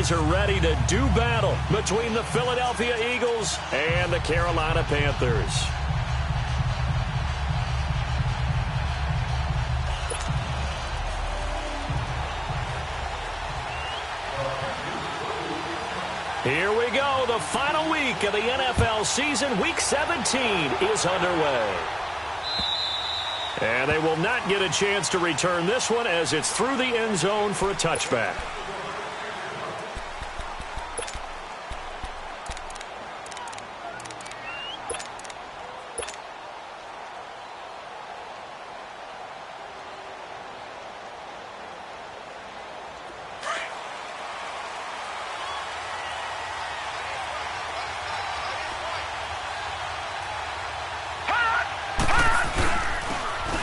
guys are ready to do battle between the Philadelphia Eagles and the Carolina Panthers. Here we go. The final week of the NFL season. Week 17 is underway. And they will not get a chance to return this one as it's through the end zone for a touchback.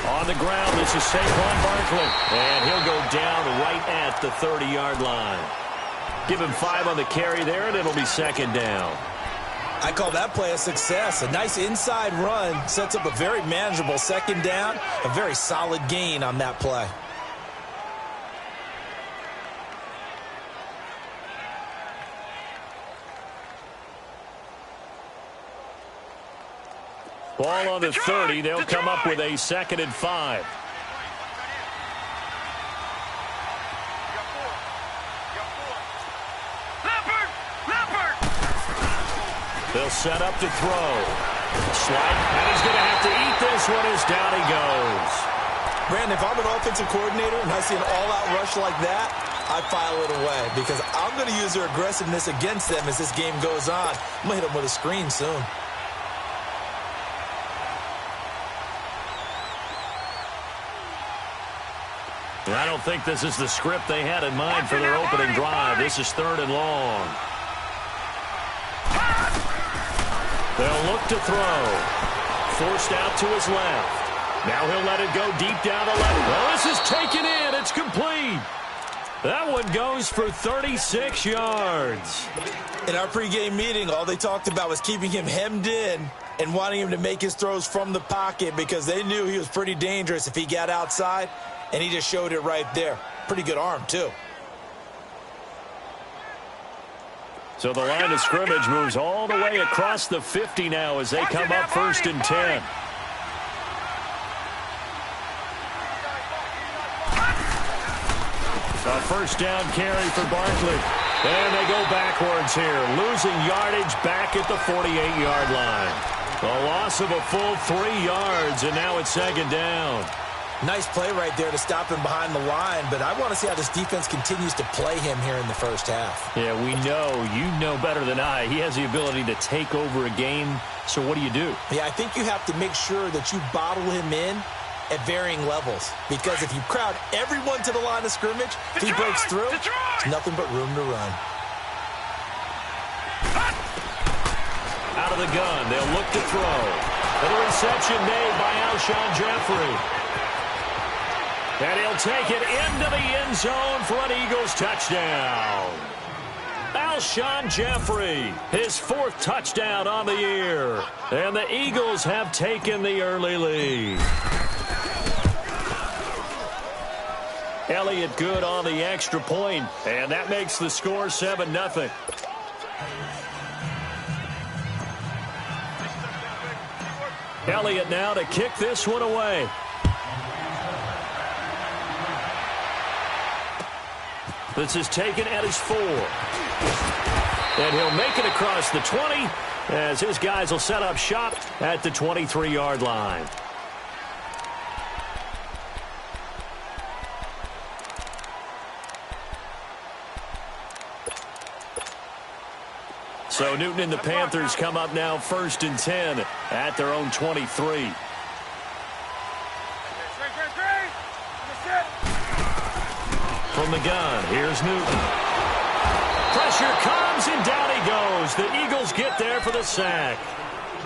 On the ground, this is Saquon Barkley, and he'll go down right at the 30-yard line. Give him 5 on the carry there, and it'll be second down. I call that play a success. A nice inside run sets up a very manageable second down, a very solid gain on that play. Ball on the 30. They'll come up with a 2nd and 5. They'll set up to throw. Slide, and he's going to have to eat this one as down he goes. Brandon, if I'm an offensive coordinator and I see an all-out rush like that, I file it away because I'm going to use their aggressiveness against them as this game goes on. I'm going to hit them with a screen soon. I don't think this is the script they had in mind for their opening drive. This is 3rd and long. They'll look to throw. Forced out to his left. Now he'll let it go deep down the left. Well, this is taken in. It's complete. That one goes for 36 yards. In our pregame meeting, all they talked about was keeping him hemmed in and wanting him to make his throws from the pocket because they knew he was pretty dangerous if he got outside. And he just showed it right there. Pretty good arm, too. So the line of scrimmage moves all the way across the 50 now as they come up 1st and 10. A 1st down carry for Barkley. And they go backwards here, losing yardage back at the 48-yard line. A loss of a full 3 yards, and now it's 2nd down. Nice play right there to stop him behind the line, but I want to see how this defense continues to play him here in the first half. Yeah, we know. You know better than I. He has the ability to take over a game, so what do you do? Yeah, I think you have to make sure that you bottle him in at varying levels, because if you crowd everyone to the line of scrimmage, if he breaks through, there's nothing but room to run. Out of the gun, they'll look to throw. And a reception made by Alshon Jeffrey. And he'll take it into the end zone for an Eagles touchdown. Alshon Jeffrey, his 4th touchdown on the year. And the Eagles have taken the early lead. Elliott good on the extra point, and that makes the score 7-0. Elliott now to kick this one away. This is taken at his 4. And he'll make it across the 20 as his guys will set up shop at the 23-yard line. So Newton and the Panthers come up now 1st and 10 at their own 23. From the gun, here's Newton. Pressure comes, and down he goes. The Eagles get there for the sack.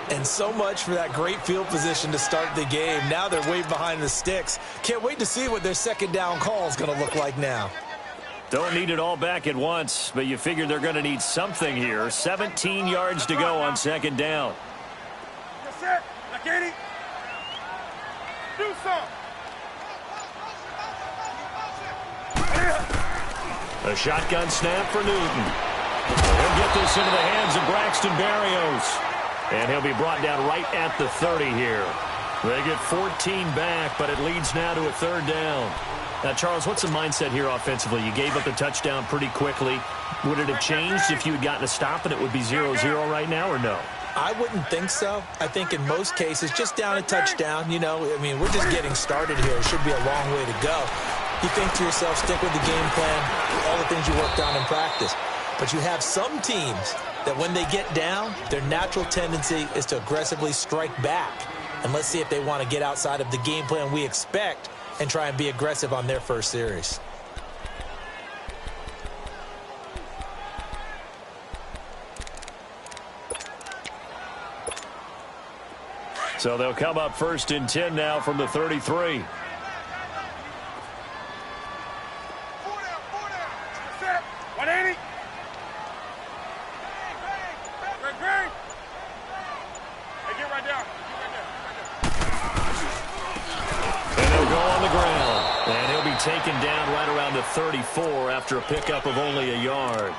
And so much for that great field position to start the game. Now they're way behind the sticks. Can't wait to see what their 2nd down call is going to look like now. Don't need it all back at once, but you figure they're going to need something here. 17 yards to go on 2nd down. That's it. Now, Katie. Do something. A shotgun snap for Newton. He'll get this into the hands of Braxton Berrios. And he'll be brought down right at the 30 here. They get 14 back, but it leads now to a third down. Now, Charles, what's the mindset here offensively? You gave up a touchdown pretty quickly. Would it have changed if you had gotten a stop and it would be 0-0 right now, or no? I wouldn't think so. I think in most cases, just down a touchdown, we're just getting started here. It should be a long way to go. You think to yourself, stick with the game plan, all the things you worked on in practice. But you have some teams that when they get down, their natural tendency is to aggressively strike back. And let's see if they want to get outside of the game plan we expect and try and be aggressive on their first series. So they'll come up 1st and 10 now from the 33. Taken down right around the 34 after a pickup of only a yard.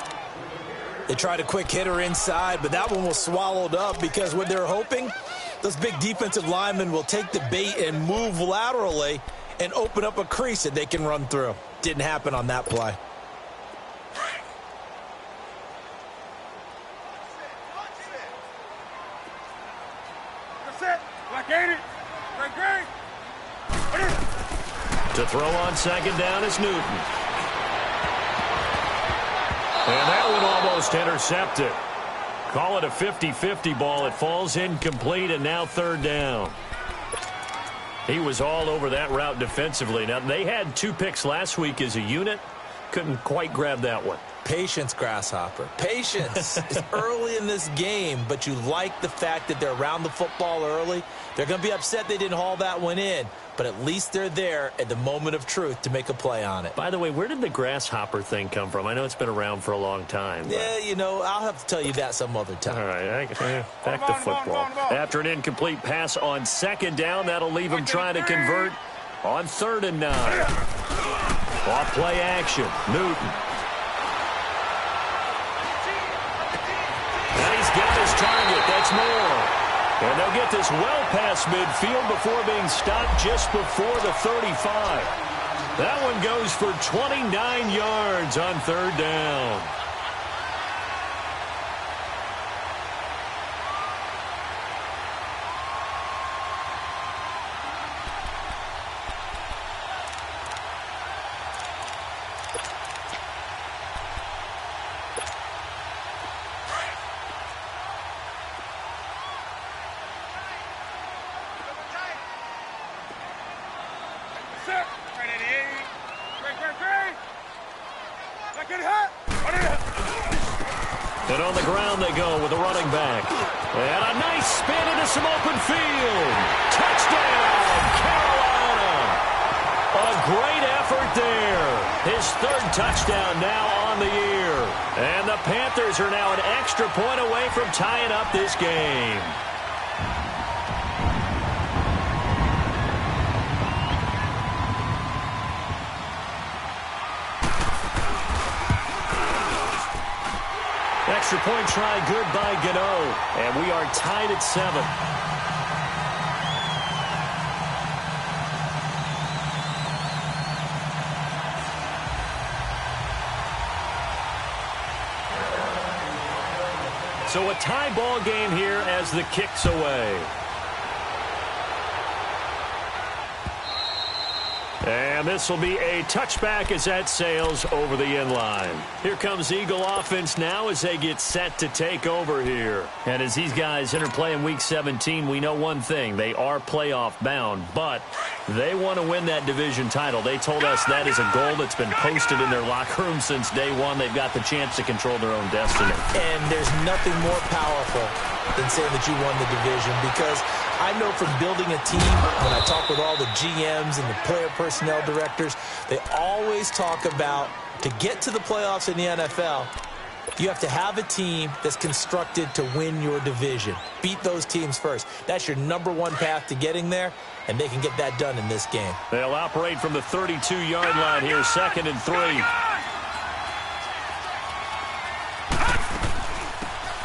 They tried a quick hitter inside, but that one was swallowed up because what they're hoping, those big defensive linemen will take the bait and move laterally and open up a crease that they can run through. Didn't happen on that play. To throw on 2nd down is Newton. And that one almost intercepted. Call it a 50-50 ball. It falls incomplete, and now 3rd down. He was all over that route defensively. Now, they had 2 picks last week as a unit. Couldn't quite grab that one. Patience, Grasshopper. Patience. It's early in this game, but you like the fact that they're around the football early. They're going to be upset they didn't haul that one in, but at least they're there at the moment of truth to make a play on it. By the way, where did the Grasshopper thing come from? I know it's been around for a long time. But... yeah, I'll have to tell you that some other time. All right, back to football. After an incomplete pass on 2nd down, that'll leave him trying to convert on 3rd and 9. Off play action, Newton. And he's got his target. That's more. And they'll get this well past midfield before being stopped just before the 35. That one goes for 29 yards on 3rd down. And on the ground they go with a running back. And a nice spin into some open field. Touchdown, Carolina. A great effort there. His 3rd touchdown now on the year. And the Panthers are now an extra point away from tying up this game. Extra point try good by Gano. And we are tied at 7. So a tie ball game here as the kick's away. And this will be a touchback as that sails over the end line. Here comes Eagle offense now as they get set to take over here. And as these guys interplay in Week 17, we know one thing. They are playoff bound, but they want to win that division title. They told us that is a goal that's been posted in their locker room since day one. They've got the chance to control their own destiny. And there's nothing more powerful than saying that you won the division, because I know from building a team, when I talk with all the GMs and the player personnel directors, they always talk about, to get to the playoffs in the NFL, you have to have a team that's constructed to win your division. Beat those teams first. That's your #1 path to getting there, and they can get that done in this game. They'll operate from the 32-yard line here, 2nd and 3.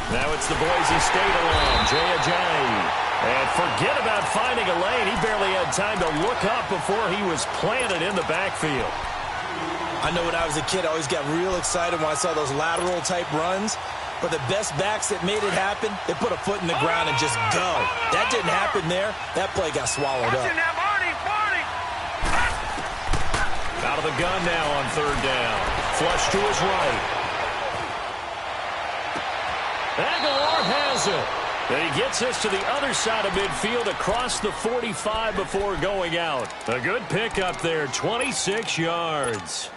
Now it's the Boise State alum, Jay Ajayi. And forget about finding a lane. He barely had time to look up before he was planted in the backfield. I know when I was a kid, I always got real excited when I saw those lateral-type runs. But the best backs that made it happen, they put a foot in the ground and just go. That didn't happen there. That play got swallowed up. Out of the gun now on third down. Flush to his right. Aguilar has it. And he gets us to the other side of midfield across the 45 before going out. A good pickup there, 26 yards.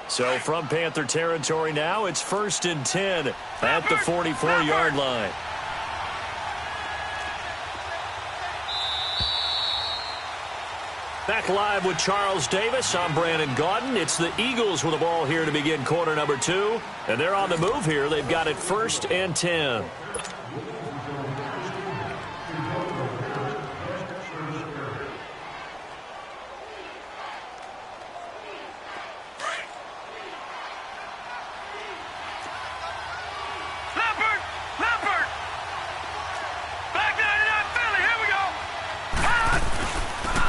So from Panther territory now, it's 1st and 10 at the 44-yard line. Back live with Charles Davis. I'm Brandon Gaudin. It's the Eagles with the ball here to begin quarter number 2. And they're on the move here. They've got it 1st and 10.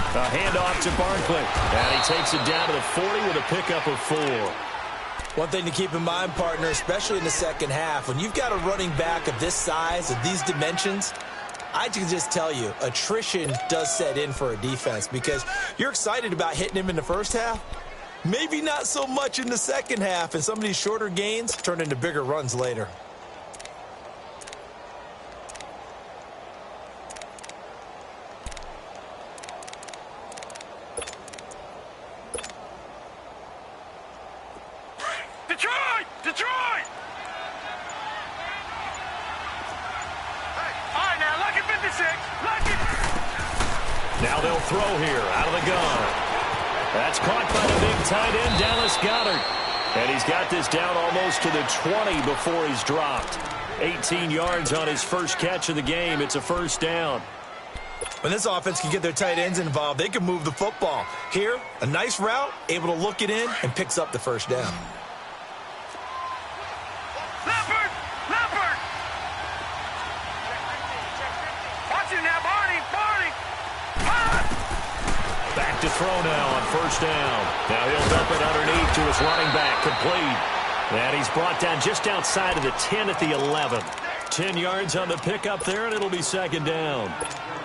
A handoff to Barkley. And he takes it down to the 40 with a pickup of 4. One thing to keep in mind, partner, especially in the second half, when you've got a running back of this size, of these dimensions, I can just tell you, attrition does set in for a defense because you're excited about hitting him in the first half. Maybe not so much in the second half, and some of these shorter gains turn into bigger runs later. Now they'll throw here out of the gun. That's caught by the big tight end, Dallas Goedert. And he's got this down almost to the 20 before he's dropped. 18 yards on his first catch of the game. It's a 1st down. When this offense can get their tight ends involved, they can move the football. Here, a nice route, able to look it in, and picks up the 1st down. Back to throw now on 1st down. Now he'll dump it underneath to his running back, complete. And he's brought down just outside of the 10 at the 11. 10 yards on the pickup there, and it'll be 2nd down.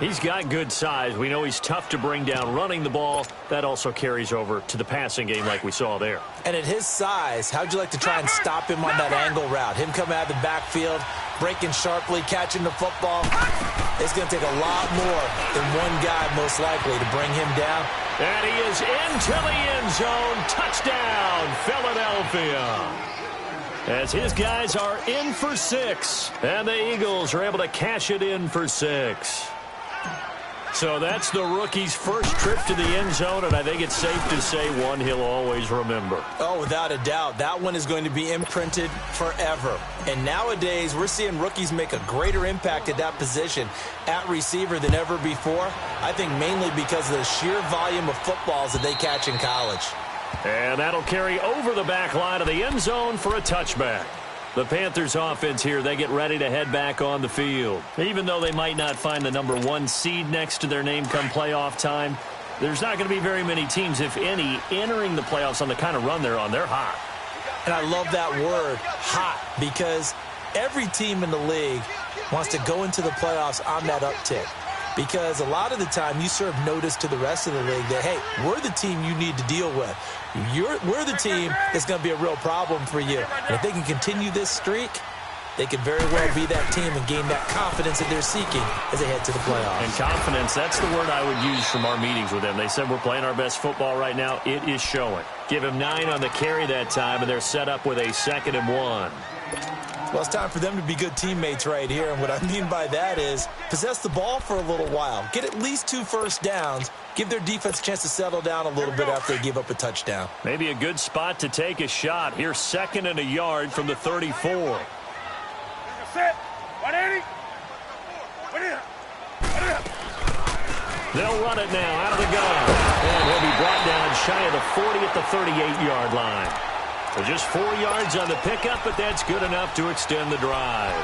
He's got good size. We know he's tough to bring down running the ball. That also carries over to the passing game like we saw there. And at his size, how'd you like to try and stop him on that angle route? Him coming out of the backfield, breaking sharply, catching the football. It's going to take a lot more than one guy, most likely, to bring him down. And he is into the end zone. Touchdown, Philadelphia. As his guys are in for 6. And the Eagles are able to cash it in for 6. So that's the rookie's first trip to the end zone, and I think it's safe to say one he'll always remember. Oh, without a doubt. That one is going to be imprinted forever. And nowadays, we're seeing rookies make a greater impact at that position at receiver than ever before. I think mainly because of the sheer volume of footballs that they catch in college. And that'll carry over the back line of the end zone for a touchback. The Panthers offense here, they get ready to head back on the field. Even though they might not find the number 1 seed next to their name come playoff time, there's not going to be very many teams, if any, entering the playoffs on the kind of run they're on. They're hot. And I love that word, hot, because every team in the league wants to go into the playoffs on that uptick. Because a lot of the time you serve notice to the rest of the league that, hey, we're the team you need to deal with. We're the team that's going to be a real problem for you. And if they can continue this streak, they could very well be that team and gain that confidence that they're seeking as they head to the playoffs. And confidence, that's the word I would use from our meetings with them. They said we're playing our best football right now. It is showing. Give him 9 on the carry that time, and they're set up with a 2nd and 1. Well, it's time for them to be good teammates right here. And what I mean by that is possess the ball for a little while. Get at least 2 first downs. Give their defense a chance to settle down a little bit after they give up a touchdown. Maybe a good spot to take a shot. Here's 2nd and a yard from the 34. Set. 180. They'll run it now out of the gun. And he'll be brought down shy of the 40 at the 38-yard line. So just 4 yards on the pickup, but that's good enough to extend the drive.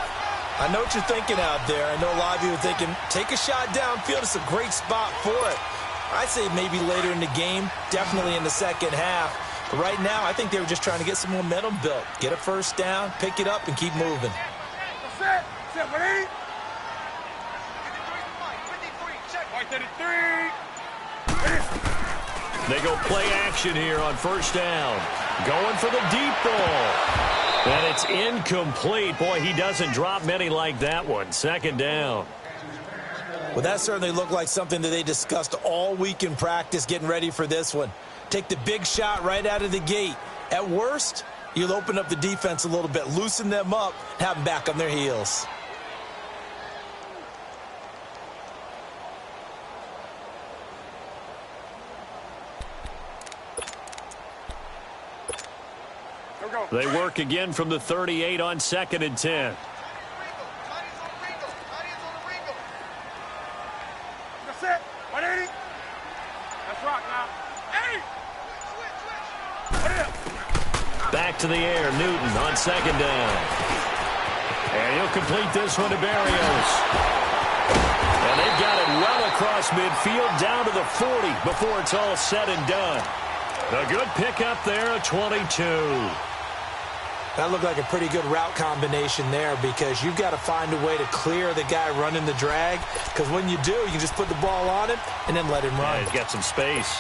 I know what you're thinking out there. I know a lot of you are thinking, take a shot downfield. It's a great spot for it. I'd say maybe later in the game, definitely in the second half. But right now, I think they were just trying to get some momentum built. Get a first down, pick it up, and keep moving. Set, 180. 133. They go play action here on first down. Going for the deep ball. And it's incomplete. Boy, he doesn't drop many like that one. Second down. Well, that certainly looked like something that they discussed all week in practice getting ready for this one. Take the big shot right out of the gate. At worst, you'll open up the defense a little bit, loosen them up, have them back on their heels. They work again from the 38 on 2nd and 10. Set, 180. That's rock now. 80. Back to the air, Newton on 2nd down. And he'll complete this one to Berrios. And they've got it well across midfield down to the 40 before it's all said and done. A good pickup there, a 22. That looked like a pretty good route combination there because you've got to find a way to clear the guy running the drag, because when you do, you can just put the ball on him and then let him run. Yeah, he's got some space.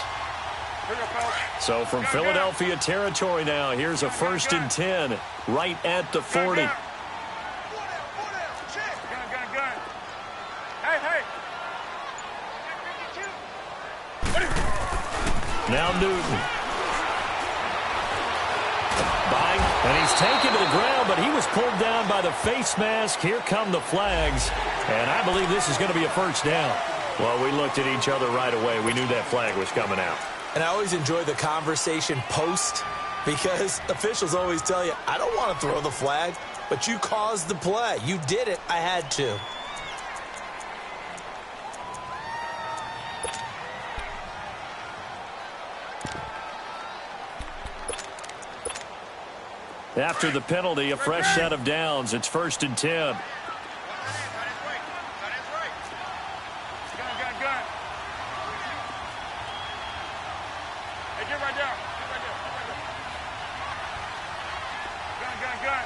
So from Philadelphia territory now, here's a 1st and 10 right at the 40. Gun. Hey. Now Newton. And he's taken to the ground, but he was pulled down by the face mask. Here come the flags. And I believe this is going to be a first down. Well, we looked at each other right away. We knew that flag was coming out. And I always enjoy the conversation post because officials always tell you, I don't want to throw the flag, but you caused the play. You did it. I had to. After the penalty, a fresh set of downs. It's 1st and 10. Gun. Hey, get right down. Gun.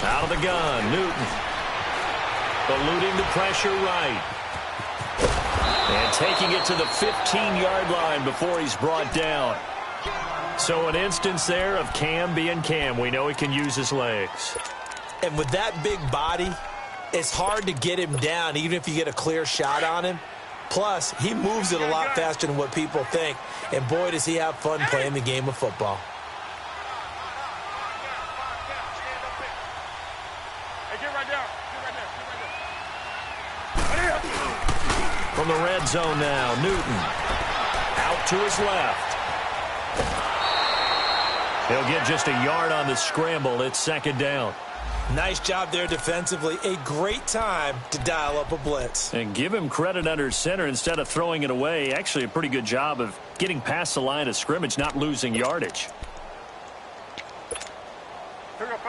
Out of the gun, Newton. Eluding the pressure right. And taking it to the 15-yard line before he's brought down. So an instance there of Cam being Cam. We know he can use his legs. And with that big body, it's hard to get him down, even if you get a clear shot on him. Plus, he moves it a lot faster than what people think. And boy, does he have fun playing the game of football. Hey, get right down. From the red zone now, Newton. Out to his left. He'll get just a yard on the scramble. It's 2nd down. Nice job there defensively. A great time to dial up a blitz. And give him credit under center instead of throwing it away. Actually, a pretty good job of getting past the line of scrimmage, not losing yardage.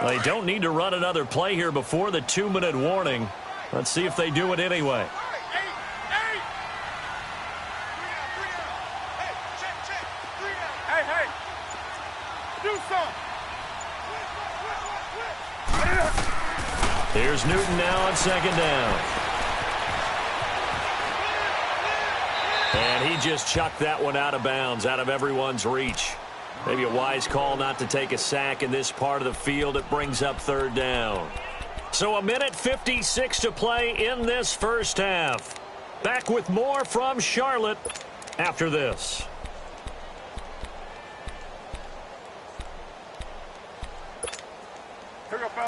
They don't need to run another play here before the 2-minute warning. Let's see if they do it anyway. Hey. Do something. Here's Newton now on 2nd down. And he just chucked that one out of bounds, out of everyone's reach. Maybe a wise call not to take a sack in this part of the field. It brings up 3rd down. So 1:56 to play in this first half. Back with more from Charlotte after this.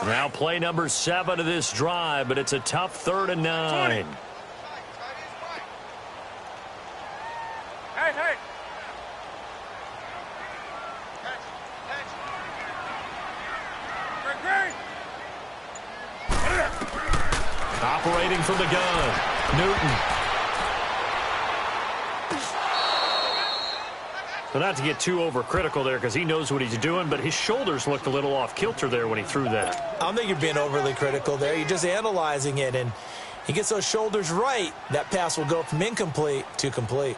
Now play number 7 of this drive, but it's a tough 3rd and 9. Hey. Great. Operating from the gun, Newton. Well, not to get too overcritical there because he knows what he's doing, but his shoulders looked a little off kilter there when he threw that. I don't think you're being overly critical there. You're just analyzing it, and he gets those shoulders right. That pass will go from incomplete to complete.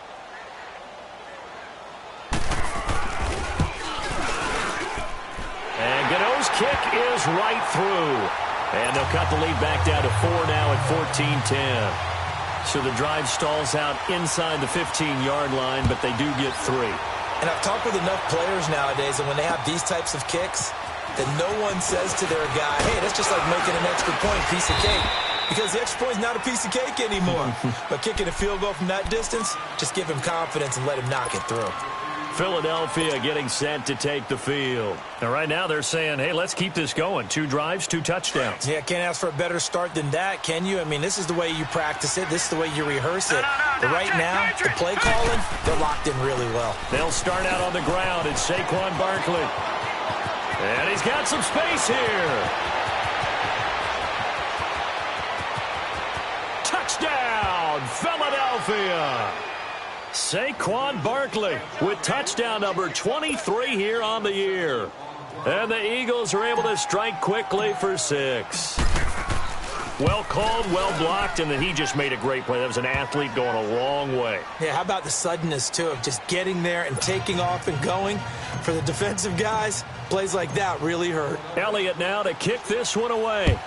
And Gano's kick is right through. And they'll cut the lead back down to 4 now at 14-10. So the drive stalls out inside the 15-yard line, but they do get 3. And I've talked with enough players nowadays, and when they have these types of kicks, that no one says to their guy, hey, that's just like making an extra point, piece of cake. Because the extra point is not a piece of cake anymore. But kicking a field goal from that distance, just give him confidence and let him knock it through. Philadelphia getting set to take the field. And right now they're saying, hey, let's keep this going. 2 drives, 2 touchdowns. Yeah, can't ask for a better start than that, can you? I mean, this is the way you practice it. This is the way you rehearse it. But right now, the play calling, they're locked in really well. They'll start out on the ground. It's Saquon Barkley. And he's got some space here. Touchdown, Philadelphia. Saquon Barkley with touchdown number 23 here on the year. And the Eagles are able to strike quickly for 6. Well called, well blocked, and then he just made a great play. That was an athlete going a long way. Yeah, how about the suddenness, too, of just getting there and taking off and going? For the defensive guys, plays like that really hurt. Elliott now to kick this one away.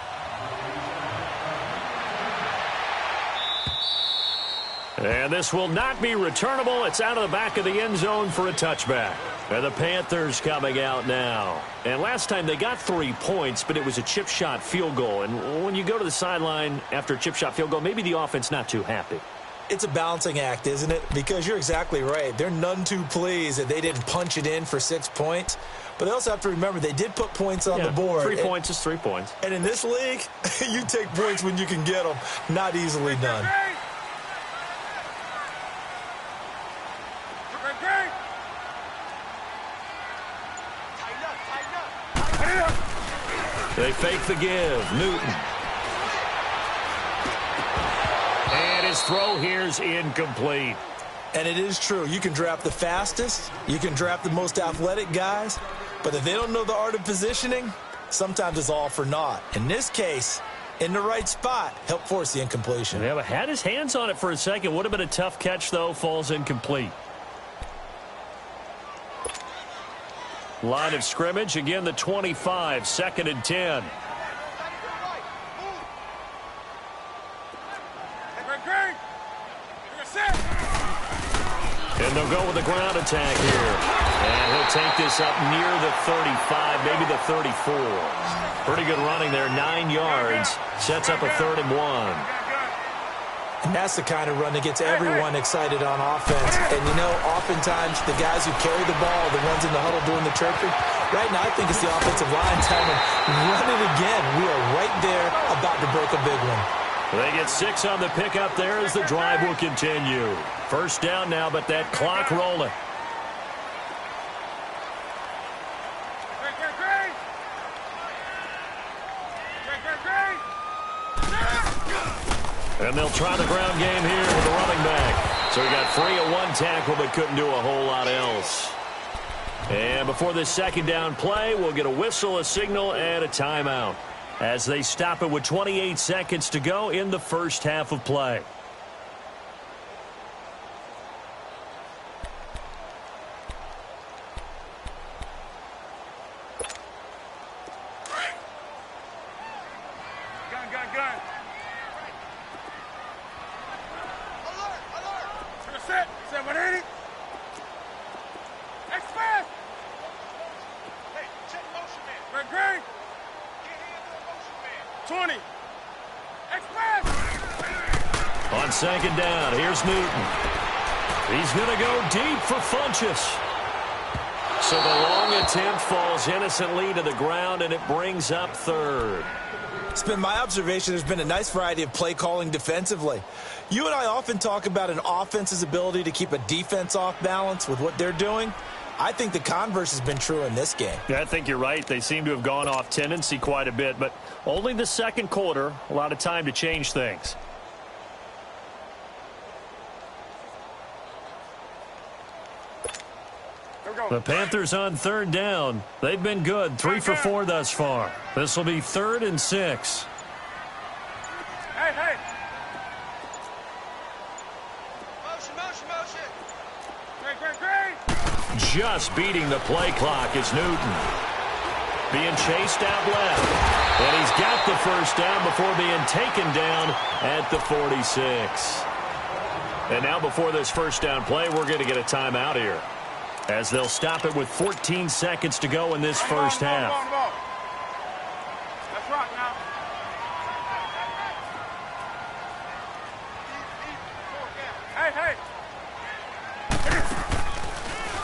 And this will not be returnable. It's out of the back of the end zone for a touchback. And the Panthers coming out now. And last time they got 3 points, but it was a chip shot field goal. And when you go to the sideline after a chip shot field goal, maybe the offense not too happy. It's a balancing act, isn't it? Because you're exactly right. They're none too pleased that they didn't punch it in for 6 points. But they also have to remember they did put points on the board. 3 points is 3 points. And in this league, you take points when you can get them. Not easily done. They fake the give. Newton. And his throw here's incomplete. And it is true. You can draft the fastest. You can draft the most athletic guys. But if they don't know the art of positioning, sometimes it's all for naught. In this case, in the right spot, helped force the incompletion. Yeah, but had his hands on it for a second. Would have been a tough catch, though. Falls incomplete. Line of scrimmage, again the 25, 2nd and 10. And they'll go with the ground attack here. And he'll take this up near the 35, maybe the 34. Pretty good running there, 9 yards. Sets up a 3rd and 1. And that's the kind of run that gets everyone excited on offense. And, you know, oftentimes the guys who carry the ball, the ones in the huddle doing the chirping, right now I think it's the offensive line telling them, run it again. We are right there about to break a big one. They get 6 on the pickup there as the drive will continue. First down now, but that clock rolling. And they'll try the ground game here with the running back. So he got free of 1 tackle, but couldn't do a whole lot else. And before this second down play, we'll get a whistle, a signal, and a timeout as they stop it with 28 seconds to go in the first half of play. Gun. Set 180. Express. Hey, check motion man. Greg. Get in motion man. 20. Express. On second down, here's Newton. He's going to go deep for Funchess. So the long attempt falls innocently to the ground, and it brings up 3rd. It's been my observation there's been a nice variety of play calling defensively. You and I often talk about an offense's ability to keep a defense off balance with what they're doing. I think the converse has been true in this game. Yeah, I think you're right. They seem to have gone off tendency quite a bit, but only the second quarter, a lot of time to change things. The Panthers on third down. They've been good, 3 for 4 thus far. This will be 3rd and 6. Hey. Motion. Great. Just beating the play clock is Newton. Being chased out left. And he's got the first down before being taken down at the 46. And now before this first down play, we're going to get a timeout here, as they'll stop it with 14 seconds to go in this first half. Let's rock now. Hey.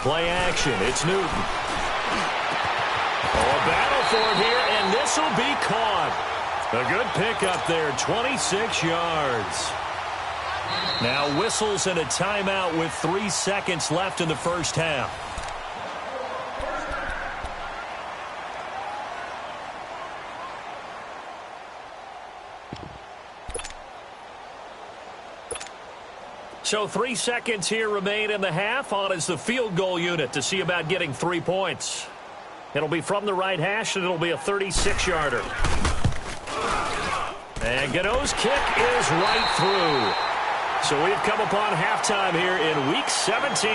Play action. It's Newton. Oh, a battle for it here, and this will be caught. A good pickup there, 26 yards. Now whistles and a timeout with 3 seconds left in the first half. So 3 seconds here remain in the half. On is the field goal unit to see about getting 3 points. It'll be from the right hash, and it'll be a 36-yarder. And Gano's kick is right through. So we've come upon halftime here in Week 17,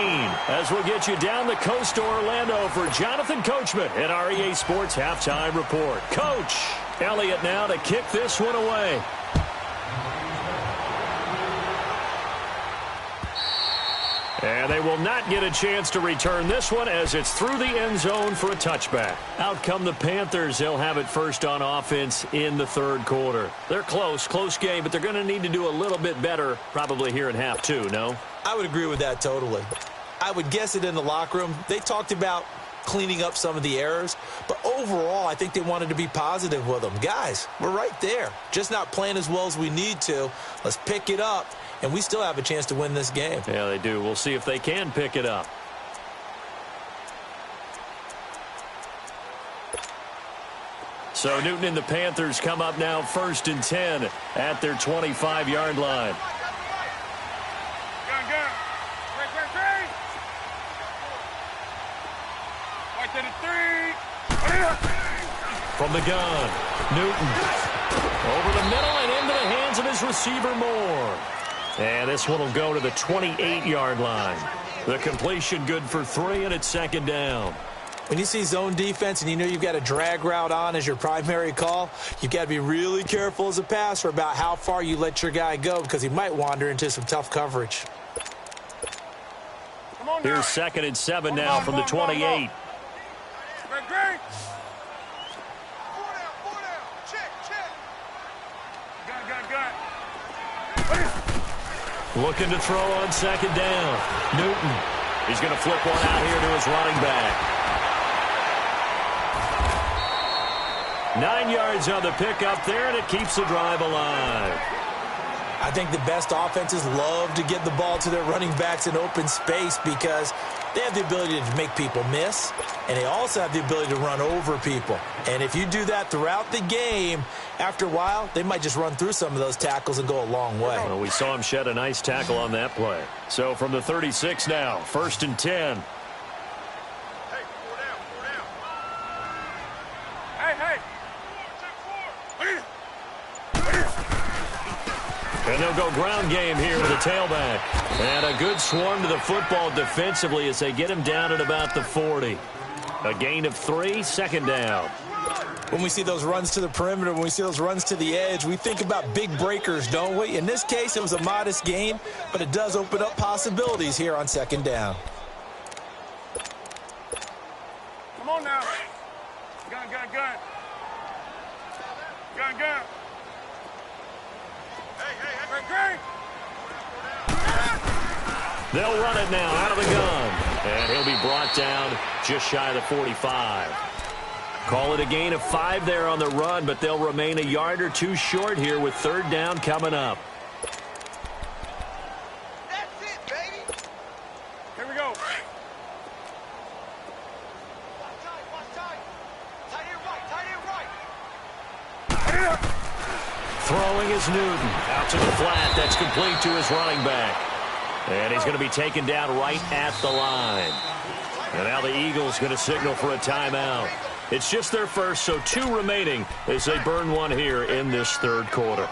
as we'll get you down the coast to Orlando for Jonathan Coachman at our EA Sports Halftime Report. Coach Elliott now to kick this one away. And they will not get a chance to return this one, as it's through the end zone for a touchback. Out come the Panthers. They'll have it first on offense in the third quarter. They're close game, but they're going to need to do a little bit better probably here in half two, no? I would agree with that totally. I would guess it in the locker room. They talked about cleaning up some of the errors, but overall I think they wanted to be positive with them. Guys, we're right there, just not playing as well as we need to. Let's pick it up, and we still have a chance to win this game. Yeah, they do. We'll see if they can pick it up. So Newton and the Panthers come up now 1st and 10 at their 25-yard line. Gun. Great. Right to the 3. From the gun, Newton over the middle and into the hands of his receiver Moore. And this one will go to the 28-yard line. The completion good for 3, and it's 2nd down. When you see zone defense and you know you've got a drag route on as your primary call, you've got to be really careful as a passer about how far you let your guy go, because he might wander into some tough coverage. Here's 2nd and 7 now from the 28. Great. Gun. Looking to throw on 2nd down. Newton. He's going to flip one out here to his running back. 9 yards on the pickup there, and it keeps the drive alive. I think the best offenses love to get the ball to their running backs in open space, because they have the ability to make people miss, and they also have the ability to run over people. And if you do that throughout the game, after a while, they might just run through some of those tackles and go a long way. Well, we saw him shed a nice tackle on that play. So from the 36 now, 1st and 10. Hey. And they'll go ground game here with a tailback. And a good swarm to the football defensively as they get him down at about the 40. A gain of 3, 2nd down. When we see those runs to the perimeter, when we see those runs to the edge, we think about big breakers, don't we? In this case, it was a modest gain, but it does open up possibilities here on 2nd down. Come on now. Gun. Great. They'll run it now out of the gun. And he'll be brought down just shy of the 45. Call it a gain of 5 there on the run, but they'll remain a yard or 2 short here with 3rd down coming up. That's it, baby. Here we go. Tight end right. Throwing is Newton. Out to the flat. That's complete to his running back. And he's going to be taken down right at the line. And now the Eagles going to signal for a timeout. It's just their first, so 2 remaining as they burn one here in this third quarter.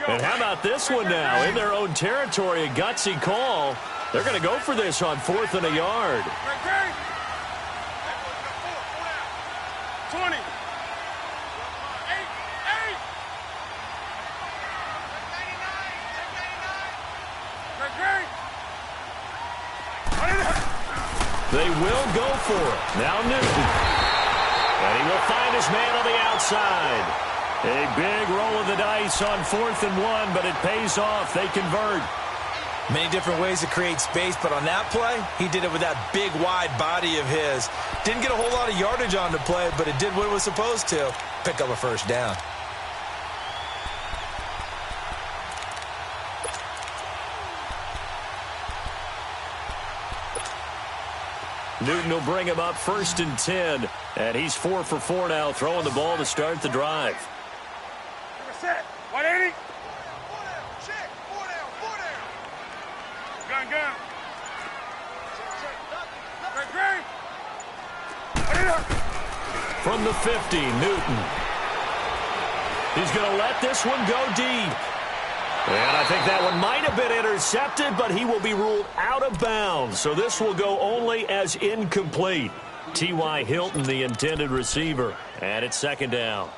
And how about this one now? In their own territory, a gutsy call. They're going to go for this on 4th and a yard. 20. They will go for it. Now Newton. And he will find his man on the outside. A big roll of the dice on 4th and 1, but it pays off. They convert. Many different ways to create space, but on that play, he did it with that big, wide body of his. Didn't get a whole lot of yardage on the play, but it did what it was supposed to. Pick up a first down. Newton will bring him up 1st and 10, and he's 4 for 4 now, throwing the ball to start the drive. Set. 180. Check. 4 down. Gun. From the 50, Newton. He's going to let this one go deep. And I think that one might have been intercepted, but he will be ruled out of bounds. So this will go only as incomplete. T.Y. Hilton, the intended receiver. And it's 2nd down.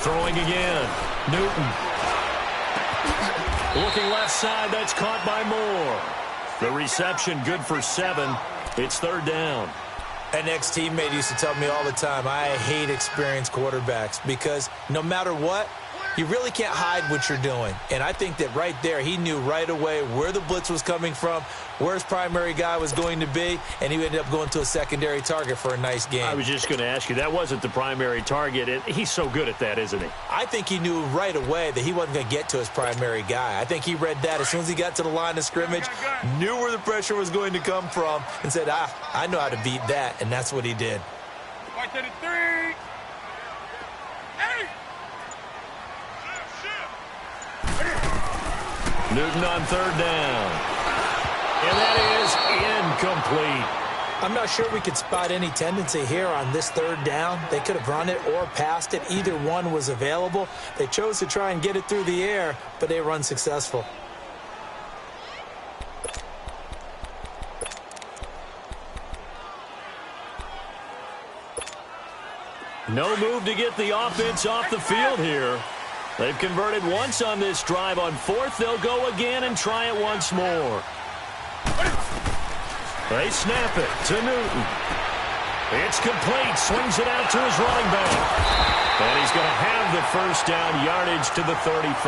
Throwing again. Newton. Looking left side. That's caught by Moore. The reception good for 7. It's 3rd down. An ex-teammate used to tell me all the time, I hate experienced quarterbacks because no matter what, you really can't hide what you're doing. And I think that right there, he knew right away where the blitz was coming from, where his primary guy was going to be, and he ended up going to a secondary target for a nice game. I was just going to ask you, that wasn't the primary target. He's so good at that, isn't he? I think he knew right away that he wasn't going to get to his primary guy. I think he read that as soon as he got to the line of scrimmage, knew where the pressure was going to come from, and said, I know how to beat that, and that's what he did. 133. Newton on 3rd down. And that is incomplete. I'm not sure we could spot any tendency here on this 3rd down. They could have run it or passed it. Either one was available. They chose to try and get it through the air, but they were unsuccessful. No move to get the offense off the field here. They've converted once on this drive. On 4th, they'll go again and try it once more. They snap it to Newton. It's complete. Swings it out to his running back. And he's going to have the first down, yardage to the 35.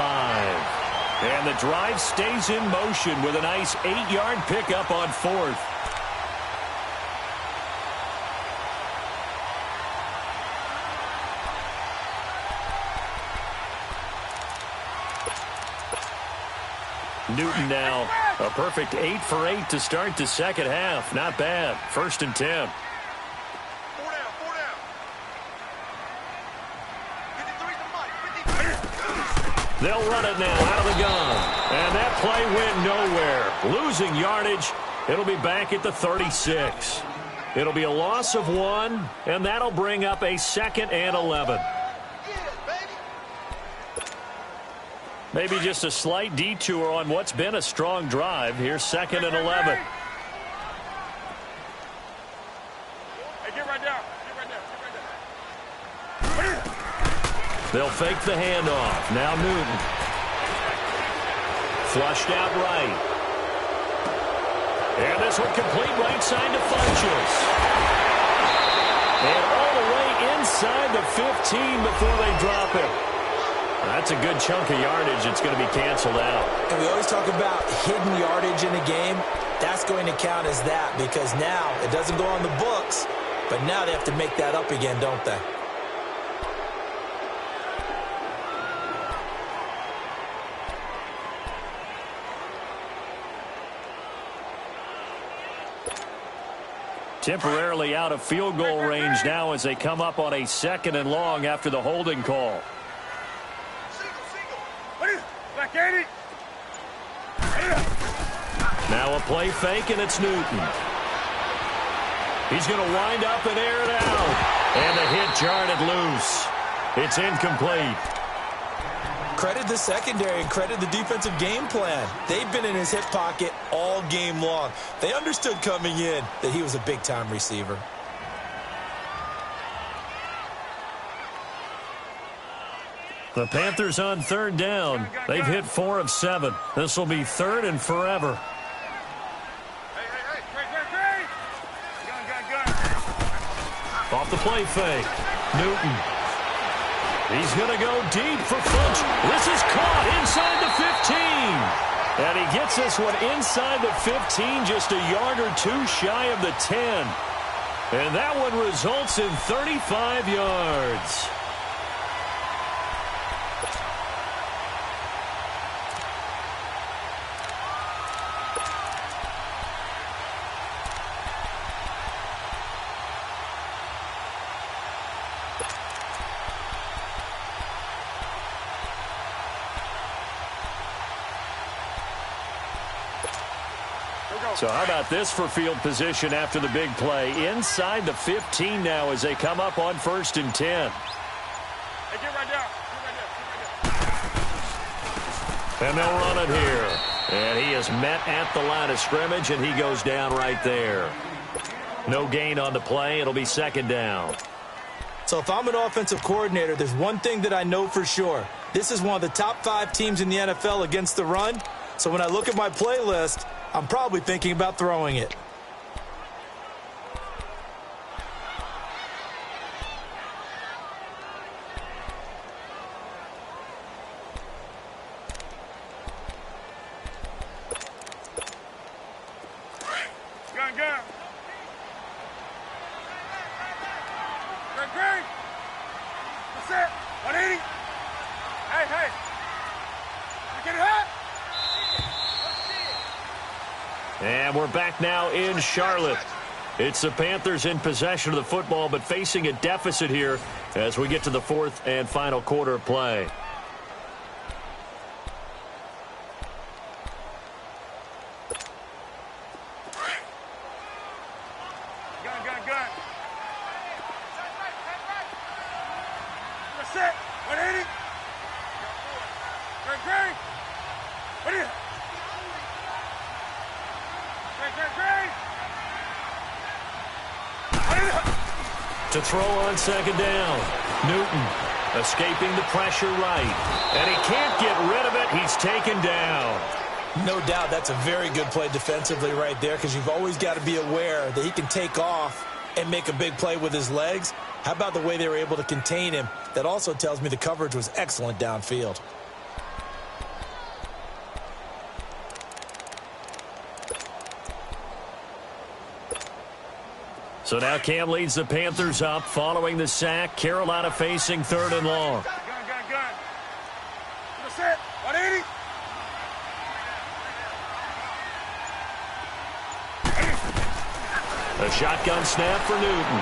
And the drive stays in motion with a nice 8-yard pickup on 4th. Newton now a perfect 8 for 8 to start the second half. Not bad. 1st and 10. 4 down. 53's the money. They'll run it now out of the gun. And that play went nowhere. Losing yardage. It'll be back at the 36. It'll be a loss of 1, and that'll bring up a 2nd and 11. Maybe just a slight detour on what's been a strong drive. Here's 2nd and 11. Hey, get right down. They'll fake the handoff. Now Newton. Flushed out right. And this one complete right side to Funchess. And all the way inside the 15 before they drop it. That's a good chunk of yardage. It's going to be canceled out. And we always talk about hidden yardage in a game. That's going to count as that because now it doesn't go on the books, But now they have to make that up again, don't they? Temporarily out of field goal range now as they come up on a 2nd and long after the holding call. Now a play fake, and it's Newton. He's going to wind up and air it out. And the hit jarred it loose. It's incomplete. Credit the secondary and credit the defensive game plan. They've been in his hip pocket all game long. They understood coming in that he was a big-time receiver. The Panthers on 3rd down. They've hit 4 of 7. This will be 3rd and forever. Off the play fake. Newton. He's going to go deep for Funch. This is caught inside the 15. And he gets this one inside the 15, just a yard or two shy of the 10. And that one results in 35 yards. So how about this for field position after the big play? Inside the 15 now as they come up on 1st and 10. Hey, get right down. And they'll run it here. And he is met at the line of scrimmage, and he goes down right there. No gain on the play. It'll be 2nd down. So if I'm an offensive coordinator, there's one thing that I know for sure. This is one of the top 5 teams in the NFL against the run. So when I look at my playlist, I'm probably thinking about throwing it. Gun. Green. That's it. 180. Hey. You get it hot? And we're back now in Charlotte. It's the Panthers in possession of the football, but facing a deficit here as we get to the 4th and final quarter of play. Gun. That's it. 180. Green. What is it? To throw on 2nd down. Newton escaping the pressure right. And he can't get rid of it. He's taken down. No doubt that's a very good play defensively right there, because you've always got to be aware that he can take off and make a big play with his legs. How about the way they were able to contain him? That also tells me the coverage was excellent downfield. So now Cam leads the Panthers up following the sack. Carolina facing 3rd and long. Gun. That's it. 180. A shotgun snap for Newton.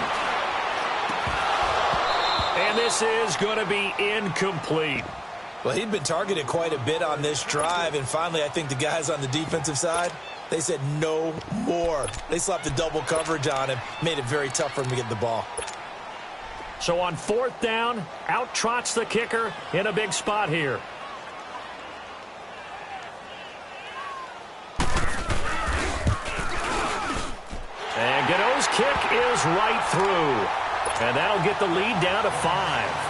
And this is going to be incomplete. Well, he'd been targeted quite a bit on this drive, and finally I think the guys on the defensive side, they said no more. They slapped the double coverage on him, made it very tough for him to get the ball. So on 4th down, out trots the kicker in a big spot here. And Gano's kick is right through. And that'll get the lead down to 5.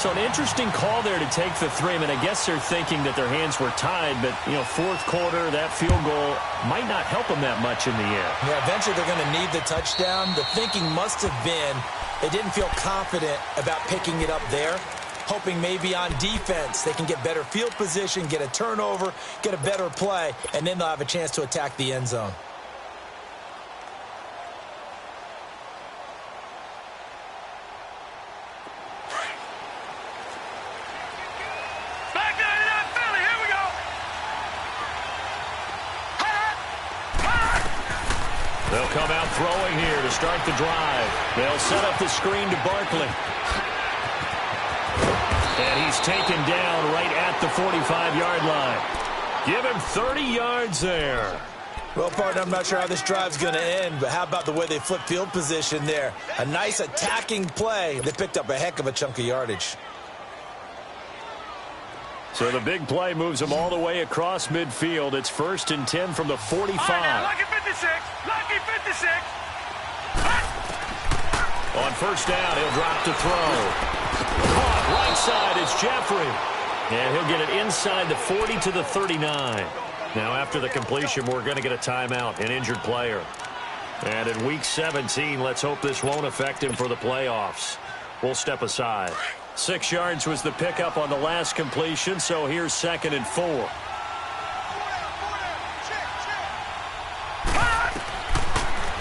So an interesting call there to take the 3. I mean, I guess they're thinking that their hands were tied, but, 4th quarter, that field goal might not help them that much in the end. Yeah, eventually they're going to need the touchdown. The thinking must have been they didn't feel confident about picking it up there, hoping maybe on defense they can get better field position, get a turnover, get a better play, and then they'll have a chance to attack the end zone. They'll come out throwing here to start the drive. They'll set up the screen to Barkley. And he's taken down right at the 45-yard line. Give him 30 yards there. Well, partner, I'm not sure how this drive's going to end, but how about the way they flip field position there? A nice attacking play. They picked up a heck of a chunk of yardage. So the big play moves them all the way across midfield. It's 1st and 10 from the 45. All right, now, lucky 56. Lucky 56. On 1st down, he'll drop to throw. Caught right side, it's Jeffrey. And he'll get it inside the 40 to the 39. Now, after the completion, we're going to get a timeout, an injured player. And in Week 17, let's hope this won't affect him for the playoffs. We'll step aside. 6 yards was the pickup on the last completion, so here's 2nd and 4.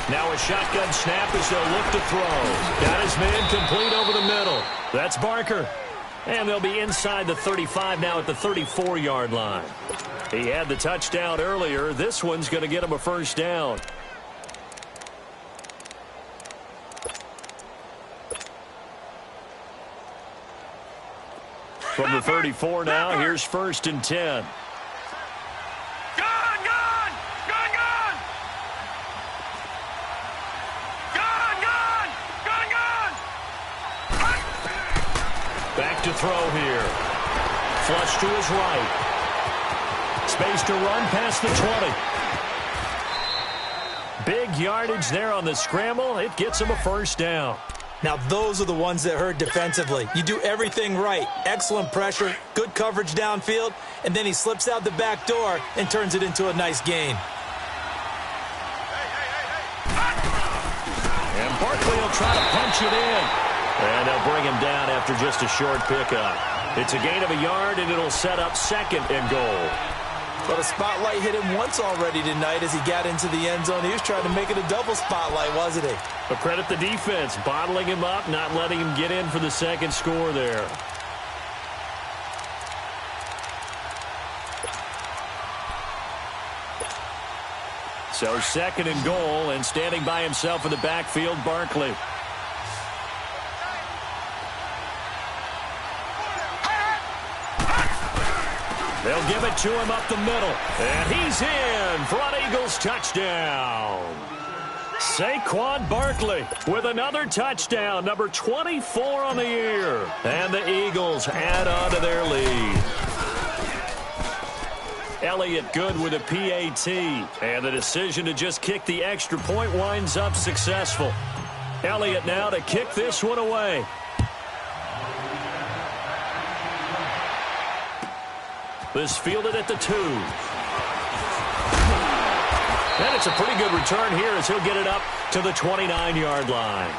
Now a shotgun snap as they'll look to throw. Got his man complete over the middle. That's Barker. And they'll be inside the 35 now at the 34-yard line. He had the touchdown earlier. This one's going to get him a 1st down. From the 34 now, here's 1st and 10. Back to throw here. Flush to his right. Space to run past the 20. Big yardage there on the scramble. It gets him a 1st down. Now, those are the ones that hurt defensively. You do everything right. Excellent pressure, good coverage downfield, and then he slips out the back door and turns it into a nice gain. And Barkley will try to punch it in. And they'll bring him down after just a short pickup. It's a gain of a yard, and it'll set up 2nd and goal. But a spotlight hit him once already tonight as he got into the end zone. He was trying to make it a double spotlight, wasn't he? But credit the defense, bottling him up, not letting him get in for the 2nd score there. So 2nd and goal, and standing by himself in the backfield, Barkley. They'll give it to him up the middle. And he's in for an Eagles touchdown. Saquon Barkley with another touchdown, number 24 on the year. And the Eagles add on to their lead. Elliott good with a PAT. And the decision to just kick the extra point winds up successful. Elliott now to kick this one away. This fielded at the 2. And it's a pretty good return here as he'll get it up to the 29-yard line.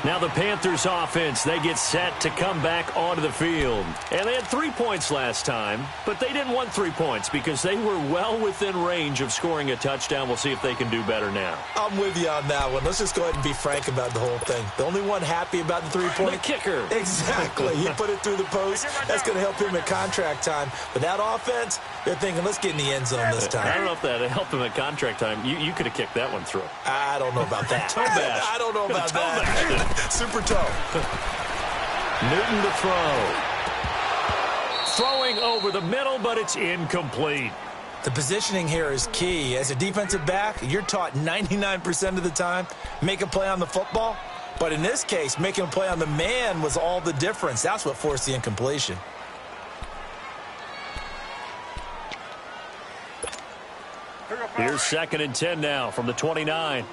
Now the Panthers offense, they get set to come back onto the field. And they had 3 points last time, but they didn't want 3 points because they were well within range of scoring a touchdown. We'll see if they can do better now. I'm with you on that one. Let's just go ahead and be frank about the whole thing. The only one happy about the 3-point. The kicker. Exactly. He put it through the post. That's going to help him at contract time. But that offense, they're thinking, let's get in the end zone this time. I don't know if that helped him at contract time. You could have kicked that one through. I don't know about that. Toe bash. I don't know about Toe that. bash. Super toe. Newton to throw. Throwing over the middle, but it's incomplete. The positioning here is key. As a defensive back, you're taught 99% of the time, make a play on the football. But in this case, making a play on the man was all the difference. That's what forced the incompletion. Here's 2nd and 10 now from the 29.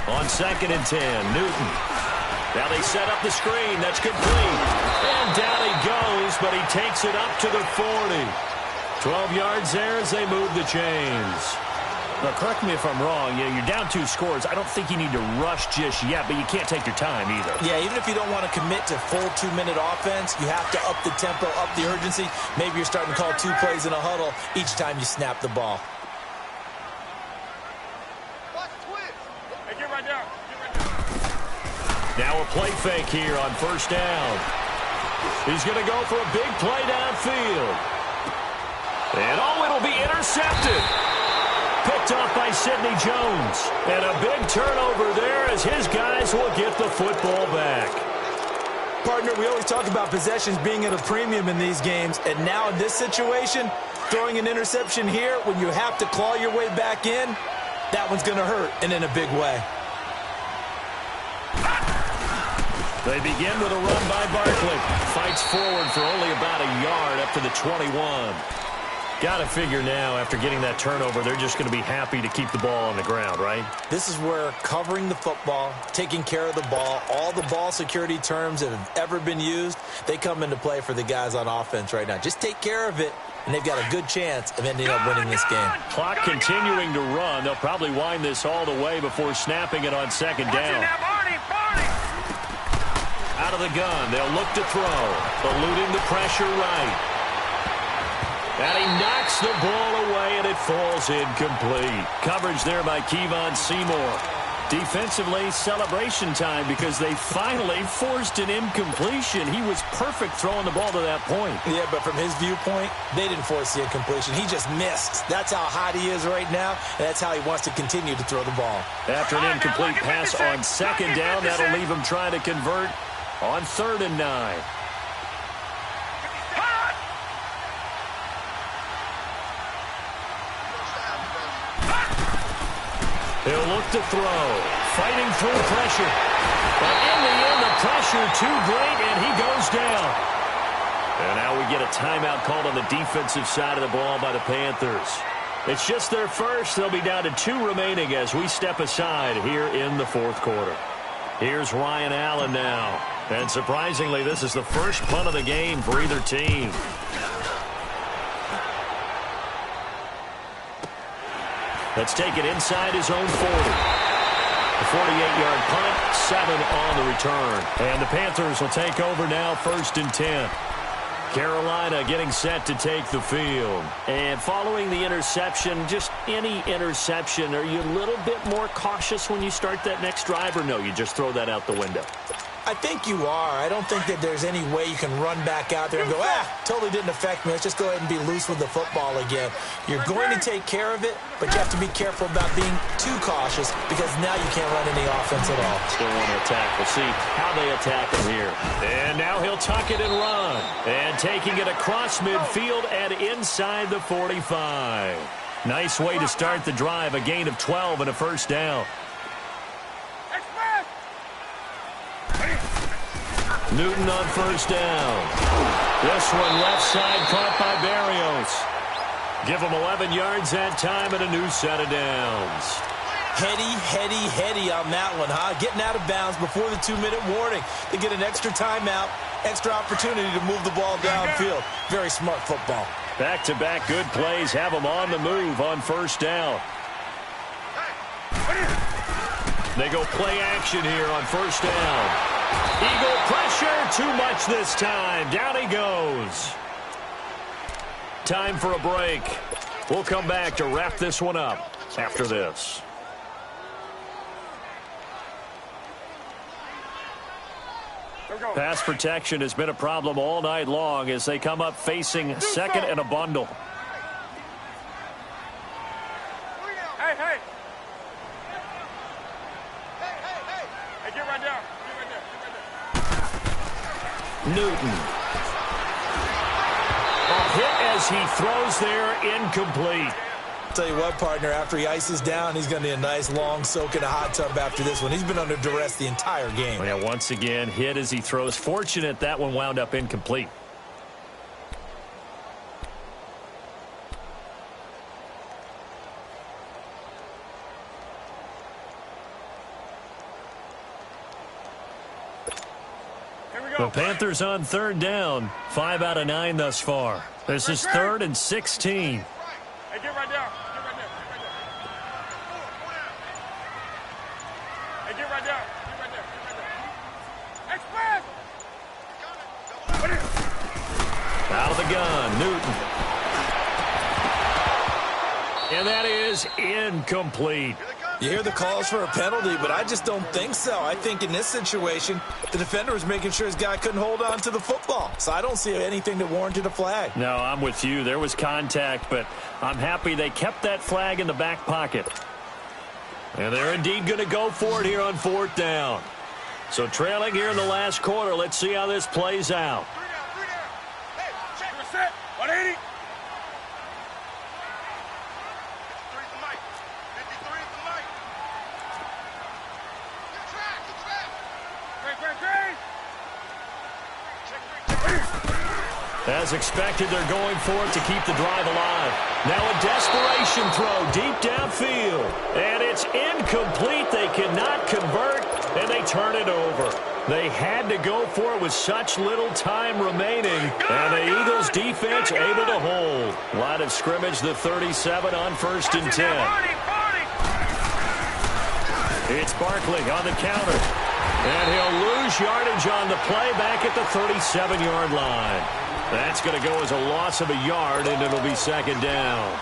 On 2nd and 10, Newton. Now they set up the screen. That's complete. And down he goes, but he takes it up to the 40. 12 yards there as they move the chains. Now, correct me if I'm wrong. Yeah, you're down 2 scores. I don't think you need to rush just yet, but you can't take your time either. Yeah, even if you don't want to commit to full 2-minute offense, you have to up the tempo, up the urgency. Maybe you're starting to call 2 plays in a huddle each time you snap the ball. Hey, get right down. Now a play fake here on 1st down. He's going to go for a big play downfield. And oh, it'll be intercepted. Picked off by Sidney Jones. And a big turnover there as his guys will get the football back. Partner, we always talk about possessions being at a premium in these games, and now in this situation, throwing an interception here when you have to claw your way back in, that one's going to hurt, and in a big way. They begin with a run by Barkley. Fights forward for only about a yard up to the 21. Got to figure now, after getting that turnover, they're just going to be happy to keep the ball on the ground, right? This is where covering the football, taking care of the ball, all the ball security terms that have ever been used, they come into play for the guys on offense right now. Just take care of it, and they've got a good chance of ending up winning this game. Clock continuing to run. They'll probably wind this all the way before snapping it on second down. Out of the gun, they'll look to throw. Eluding the pressure right. And he knocks the ball away, and it falls incomplete. Coverage there by Kevon Seymour. Defensively, celebration time because they finally forced an incompletion. He was perfect throwing the ball to that point. Yeah, but from his viewpoint, they didn't force the incompletion. He just missed. That's how hot he is right now, and that's how he wants to continue to throw the ball. After an incomplete pass on second down, that'll leave him trying to convert on 3rd and 9. He'll look to throw. Fighting through pressure. But in the end, the pressure too great, and he goes down. And now we get a timeout called on the defensive side of the ball by the Panthers. It's just their first. They'll be down to 2 remaining as we step aside here in the 4th quarter. Here's Ryan Allen now. And surprisingly, this is the first punt of the game for either team. Let's take it inside his own 40. A 48-yard punt, 7 on the return. And the Panthers will take over now, 1st and 10. Carolina getting set to take the field. And following the interception, just any interception, are you a little bit more cautious when you start that next drive, or no, you just throw that out the window? I think you are. I don't think that there's any way you can run back out there and go, totally didn't affect me. Let's just go ahead and be loose with the football again. You're going to take care of it, but you have to be careful about being too cautious because now you can't run any offense at all. Still want to attack. We'll see how they attack him here. And now he'll tuck it and run. And taking it across midfield and inside the 45. Nice way to start the drive. A gain of 12 and a 1st down. Newton on 1st down. This one left side caught by Barrios. Give him 11 yards that time and a new set of downs. Heady on that one, huh? Getting out of bounds before the 2-minute warning. They get an extra timeout, extra opportunity to move the ball downfield. Very smart football. Back-to-back good plays have them on the move on 1st down. They go play action here on 1st down. Eagle pressure, too much this time. Down he goes. Time for a break. We'll come back to wrap this one up after this. Pass protection has been a problem all night long as they come up facing 2nd and a bundle. Hey, hey. Hey, get right down. Newton. A hit as he throws there, incomplete. Tell you what, partner, after he ices down, he's going to need a nice long soak in a hot tub after this one. He's been under duress the entire game. Yeah, once again, hit as he throws. Fortunate that one wound up incomplete. The Panthers on 3rd down. 5 out of 9 thus far. This is 3rd and 16. Hey, get right down. Hey, get right down. Express! Out of the gun, Newton. And that is incomplete. You hear the calls for a penalty, but I just don't think so. I think in this situation, the defender was making sure his guy couldn't hold on to the football. So I don't see anything that warranted a flag. No, I'm with you. There was contact, but I'm happy they kept that flag in the back pocket. And they're indeed going to go for it here on 4th down. So trailing here in the last quarter, let's see how this plays out. 180. As expected, they're going for it to keep the drive alive. Now a desperation throw deep downfield. And it's incomplete. They cannot convert, and they turn it over. They had to go for it with such little time remaining. And the Eagles defense able to hold. Line of scrimmage, the 37 on 1st and 10. It's Barkley on the counter. And he'll lose yardage on the play back at the 37-yard line. That's going to go as a loss of a yard, and it'll be 2nd down.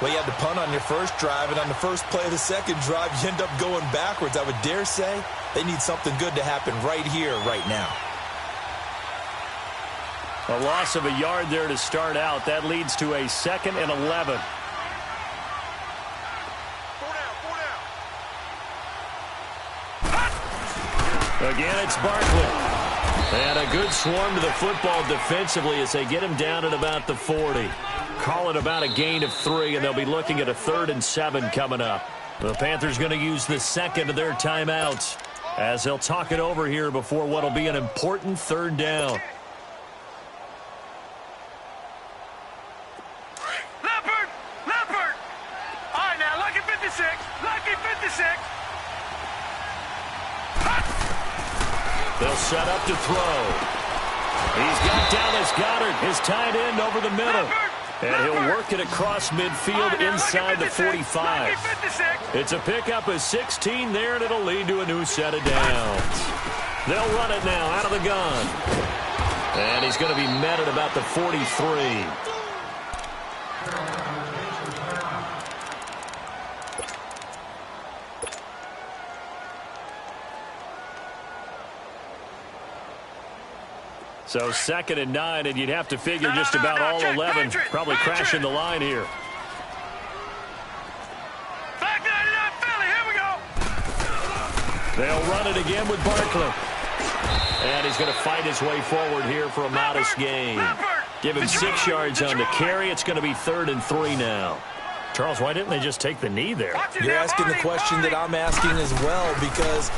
Well, you had to punt on your first drive, and on the first play of the second drive, you end up going backwards. I would dare say they need something good to happen right here, right now. A loss of a yard there to start out. That leads to a 2nd and 11. Again, it's Barkley. And a good swarm to the football defensively as they get him down at about the 40. Call it about a gain of 3, and they'll be looking at a 3rd and 7 coming up. The Panthers going to use the second of their timeouts as they'll talk it over here before what will be an important 3rd down. Leopard! Leopard! All right, now, lucky 56. Lucky 56. They'll set up to throw. He's got Dallas Goedert, his tight end, over the middle. And he'll work it across midfield inside the 45. It's a pickup of 16 there, and it'll lead to a new set of downs. They'll run it now out of the gun. And he's going to be met at about the 43. So 2nd and 9, and you'd have to figure just about all 11 probably crashing the line here. Back 99 Philly, here we go. They'll run it again with Barkley. And he's going to fight his way forward here for a modest gain. Give him 6 yards on the carry. It's going to be 3rd and 3 now. Charles, why didn't they just take the knee there? You're asking the question that I'm asking as well, because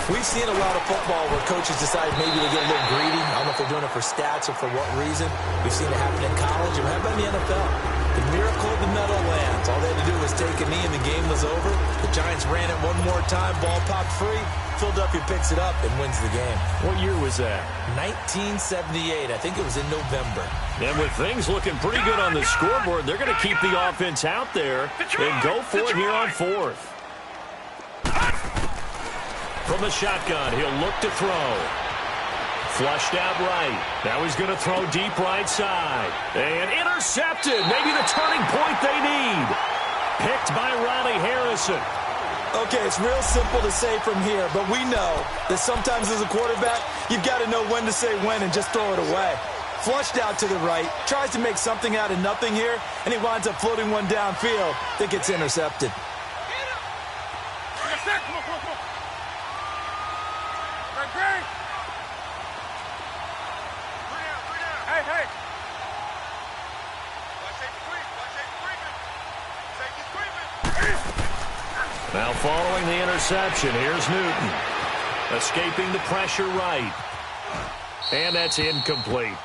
we've seen a lot of football where coaches decide maybe they get a little greedy. I don't know if they're doing it for stats or for what reason. We've seen it happen in college, and how about in the NFL? The miracle of the Meadowlands. All they had to do was take a knee, and the game was over. The Giants ran it one more time. Ball popped free. Philadelphia picks it up and wins the game. What year was that? 1978. I think it was in November. And with things looking pretty good on the scoreboard, they're going to keep the offense out there and go for it here on 4th. From the shotgun, he'll look to throw. Flushed out right. Now he's going to throw deep right side. And intercepted. Maybe the turning point they need. Picked by Riley Harrison. Okay, it's real simple to say from here, but we know that sometimes as a quarterback, you've got to know when to say when and just throw it away. Flushed out to the right, tries to make something out of nothing here, and he winds up floating one downfield that gets intercepted. Hey, hey. Now following the interception, here's Newton. Escaping the pressure right. And that's incomplete.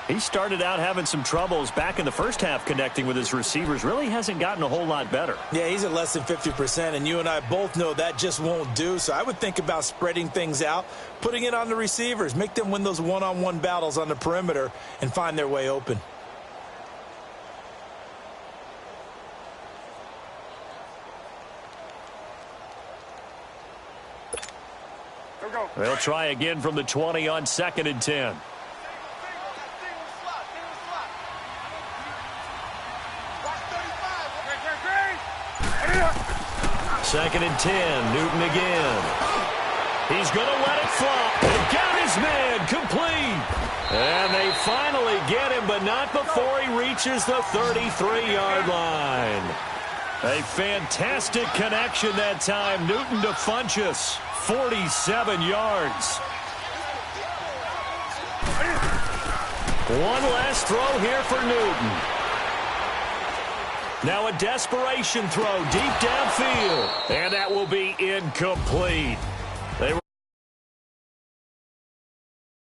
He started out having some troubles back in the first half connecting with his receivers. Really hasn't gotten a whole lot better. Yeah, he's at less than 50%, and you and I both know that just won't do. So I would think about spreading things out, putting it on the receivers, make them win those one-on-one battles on the perimeter and find their way open. They'll try again from the 20 on 2nd and 10. 2nd and 10. Newton again. He's going to let it fly. They got his man complete. And they finally get him, but not before he reaches the 33-yard line. A fantastic connection that time. Newton to Funchess. 47 yards. One last throw here for Newton. Now a desperation throw deep downfield. And that will be incomplete.